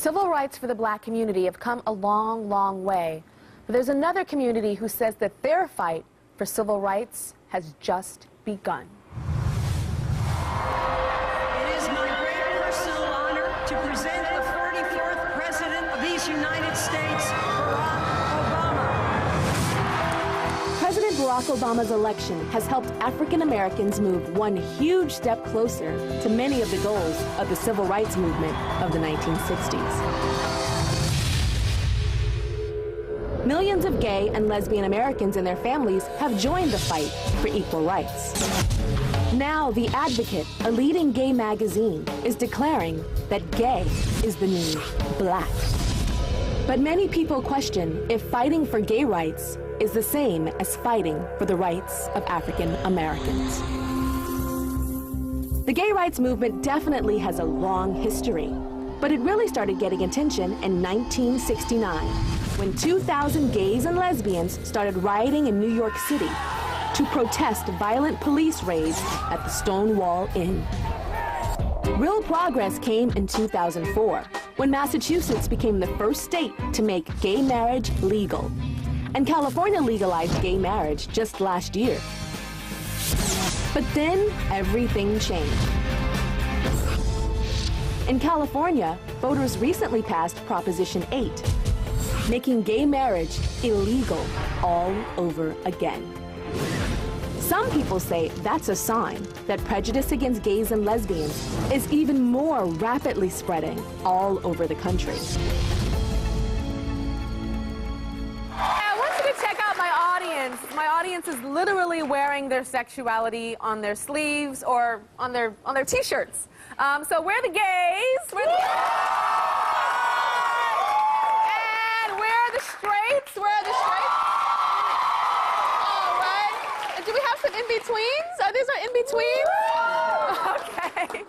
Civil rights for the black community have come a long, long way. But there's another community who says that their fight for civil rights has just begun. It is my great personal honor to present the 44th President of these United States, Barack Obama. President Barack Obama's election has helped African Americans move one huge step closer to many of the goals of the civil rights movement of the 1960s. Millions of gay and lesbian Americans and their families have joined the fight for equal rights. Now, The Advocate, a leading gay magazine, is declaring that gay is the new black. But many people question if fighting for gay rights is the same as fighting for the rights of African Americans. The gay rights movement definitely has a long history, but it really started getting attention in 1969, when 2,000 gays and lesbians started rioting in New York City to protest violent police raids at the Stonewall Inn. Real progress came in 2004, when Massachusetts became the first state to make gay marriage legal. And California legalized gay marriage just last year. But then everything changed. In California, voters recently passed Proposition 8, making gay marriage illegal all over again. Some people say that's a sign that prejudice against gays and lesbians is even more rapidly spreading all over the country. I want you to check out my audience. My audience is literally wearing their sexuality on their sleeves or on their t-shirts. So we're the gays. We're the straights. Where are the straights? All right. And do we have some in-betweens? Are these our in-betweens? Okay.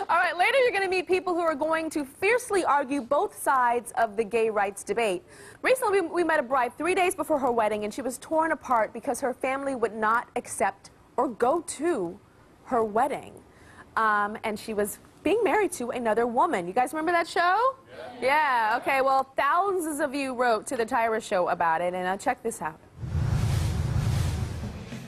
All right, later you're going to meet people who are going to fiercely argue both sides of the gay rights debate. Recently, we met a bride 3 days before her wedding, and she was torn apart because her family would not accept or go to her wedding. And she was being married to another woman. You guys remember that show? Yeah, okay, well, thousands of you wrote to the Tyra show about it, and check this out.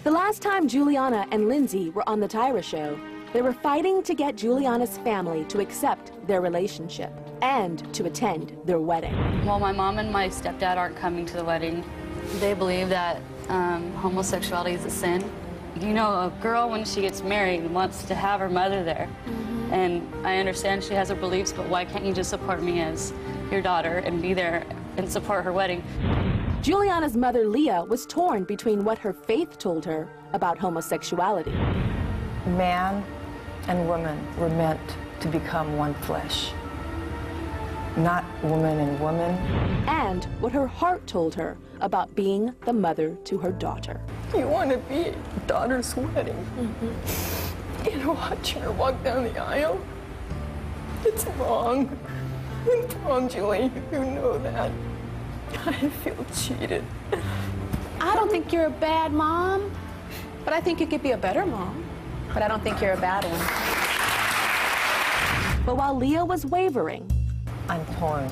The last time Juliana and Lindsay were on the Tyra show, they were fighting to get Juliana's family to accept their relationship and to attend their wedding. Well, my mom and my stepdad aren't coming to the wedding. They believe that homosexuality is a sin. You know, a girl, when she gets married, wants to have her mother there. And I understand she has her beliefs, but why can't you just support me as your daughter and be there and support her wedding? Juliana's mother, Leah, was torn between what her faith told her about homosexuality. Man and woman were meant to become one flesh, not woman and woman. And what her heart told her about being the mother to her daughter. You want to be at your daughter's wedding. And watching her walk down the aisle, it's wrong. It's wrong, Julie. You know that. I feel cheated. I don't think you're a bad mom, but I think you could be a better mom. But I don't think you're a bad one. But while Leah was wavering, I'm torn.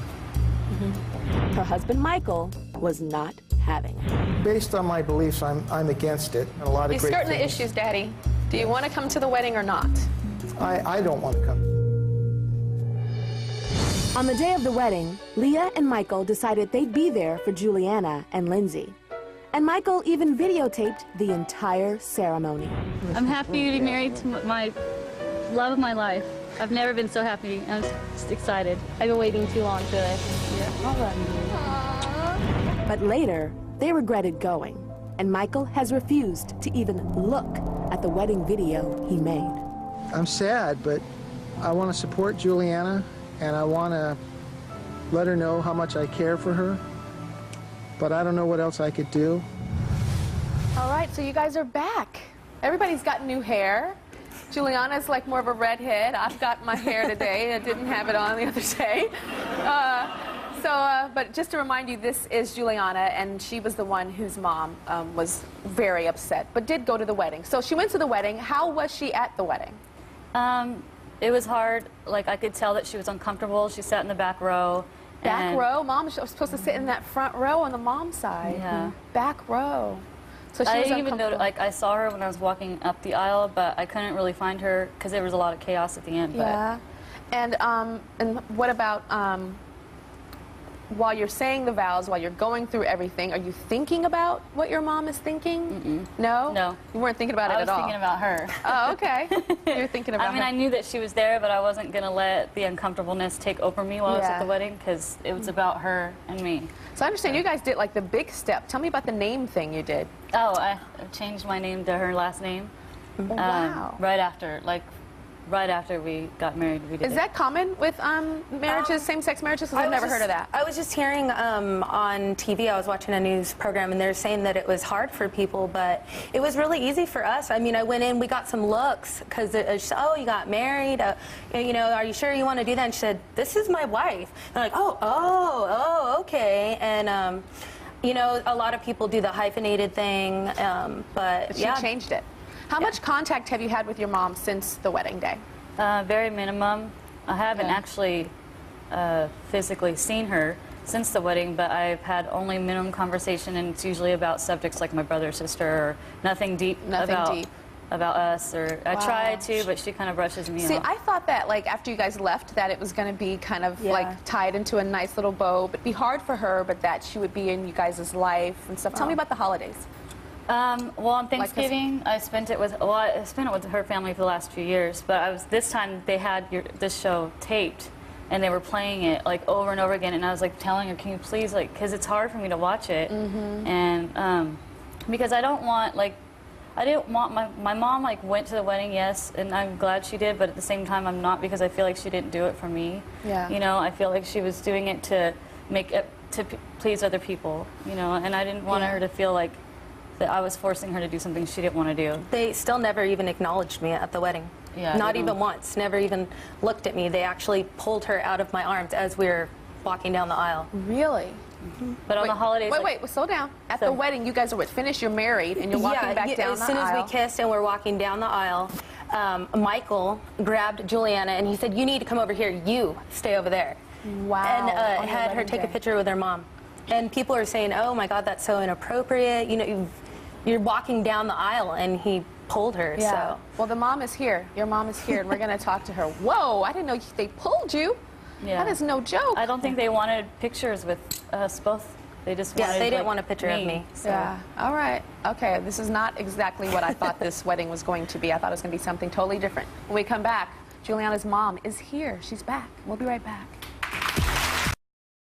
Her husband, Michael, was not having it. Based on my beliefs, I'm against it. And a lot of You're great skirting the things. issues, Daddy. Do you want to come to the wedding or not? I don't want to come. On the day of the wedding, Leah and Michael decided they'd be there for Juliana and Lindsay. And Michael even videotaped the entire ceremony. I'm happy to be married to my love of my life. I've never been so happy. I'm just excited. I've been waiting too long for this. But later, they regretted going, and Michael has refused to even look at the wedding video he made. I'm sad, but I want to support Juliana, and I want to let her know how much I care for her. But I don't know what else I could do. All right, so you guys are back. Everybody's got new hair. Juliana's like more of a redhead. I've got my hair today. I didn't have it on the other day. But just to remind you, this is Juliana, and she was the one whose mom was very upset, but did go to the wedding. So she went to the wedding. How was she at the wedding? It was hard. Like, I could tell that she was uncomfortable. She sat in the back row. Back and- row? Mom was supposed to sit in that front row on the mom side. Yeah. Back row. So she I was didn't even know, uncomfortable. like, I saw her when I was walking up the aisle, but I couldn't really find her because there was a lot of chaos at the end. But Yeah. And what about while you're saying the vows, while you're going through everything, are you thinking about what your mom is thinking? No? No. You weren't thinking about it I at was all? thinking about her. Oh, okay. You were thinking about I mean, her. I knew that she was there, but I wasn't going to let the uncomfortableness take over me while I was Yeah. at the wedding because it was about her and me. So I understand you guys did like the big step. Tell me about the name thing you did. Oh, I changed my name to her last name. Wow. Right after we got married, we did Is it. that common with marriages, same-sex marriages? Because I've never heard of that. I was just hearing on TV, I was watching a news program, and they're saying that it was hard for people, but it was really easy for us. I mean, I went in, we got some looks, because oh, you got married, you know, are you sure you want to do that? And she said, this is my wife. And I'm like, oh, okay. And, you know, a lot of people do the hyphenated thing, but She yeah. changed it. How much contact have you had with your mom since the wedding day? Very minimum. I haven't actually physically seen her since the wedding, but I've had only minimum conversation, and it's usually about subjects like my brother or sister, or nothing deep about us. Or I try to, but she kind of brushes me See, off. I thought that like after you guys left that it was going to be kind of like tied into a nice little bow, but be hard for her, but that she would be in you guys' life and stuff. Tell me about the holidays. Well, on Thanksgiving, I spent it with her family for the last few years. But this time they had this show taped, and they were playing it like over and over again. And I was like telling her, "Can you please, like, because it's hard for me to watch it, and because I didn't want my mom like went to the wedding, yes, and I'm glad she did. But at the same time, I'm not, because I feel like she didn't do it for me. Yeah. You know, I feel like she was doing it to please other people. You know, and I didn't want her to feel like that I was forcing her to do something she didn't want to do. They still never even acknowledged me at the wedding. Yeah, Not they even don't. once. Never even looked at me. They actually pulled her out of my arms as we were walking down the aisle. Really? But on the holidays, Wait, slow down. At the So- wedding, you guys are finished, you're married, and you're walking back down as the soon aisle. as we kissed and we're walking down the aisle, Michael grabbed Juliana and he said, you need to come over here. You stay over there. Wow. And On your had her wedding take a day. picture with her mom. And people are saying, oh my God, that's so inappropriate. You know, you're walking down the aisle and he pulled her. Yeah. So. Well, the mom is here. Your mom is here, and we're going to talk to her. Whoa, I didn't know they pulled you. Yeah. That is no joke. I don't think they wanted pictures with us both. They just wanted, they didn't like, want a picture of me. So. Yeah. All right. Okay. This is not exactly what I thought this wedding was going to be. I thought it was going to be something totally different. When we come back, Juliana's mom is here. She's back. We'll be right back.